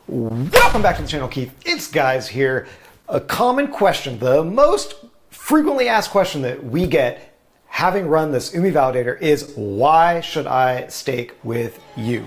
Welcome back to the channel, Keith. It's Guys here. A common question, the most frequently asked question that we get having run this UMI validator is, why should I stake with you?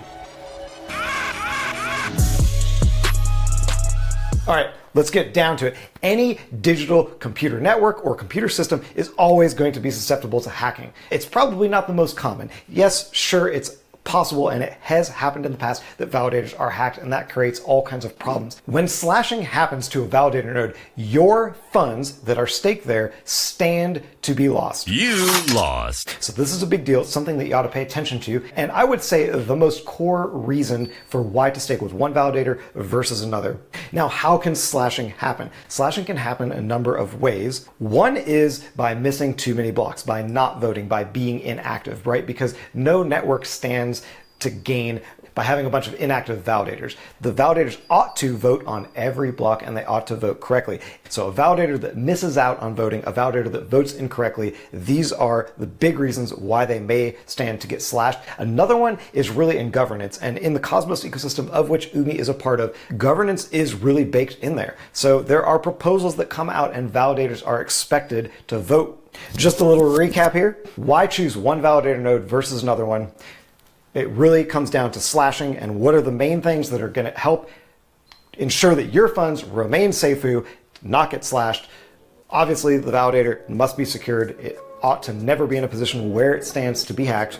All right, let's get down to it. Any digital computer network or computer system is always going to be susceptible to hacking. It's probably not the most common. Yes, sure, it's possible, and it has happened in the past, that validators are hacked, and that creates all kinds of problems. When slashing happens to a validator node, your funds that are staked there stand to be lost. You lost. So this is a big deal. It's something that you ought to pay attention to. And I would say the most core reason for why to stake with one validator versus another. Now, how can slashing happen? Slashing can happen a number of ways. One is by missing too many blocks, by not voting, by being inactive, right? Because no network stands to gain by having a bunch of inactive validators. The validators ought to vote on every block, and they ought to vote correctly. So a validator that misses out on voting, a validator that votes incorrectly, these are the big reasons why they may stand to get slashed. Another one is really in governance, and in the Cosmos ecosystem, of which UMI is a part of, governance is really baked in there. So there are proposals that come out and validators are expected to vote. Just a little recap here. Why choose one validator node versus another one? It really comes down to slashing and what are the main things that are going to help ensure that your funds remain safe, not get slashed. Obviously, the validator must be secured. It ought to never be in a position where it stands to be hacked.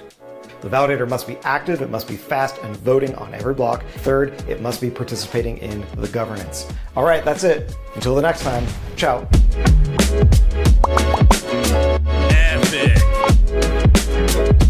The validator must be active, it must be fast and voting on every block. Third, it must be participating in the governance. All right, that's it. Until the next time, ciao. Epic.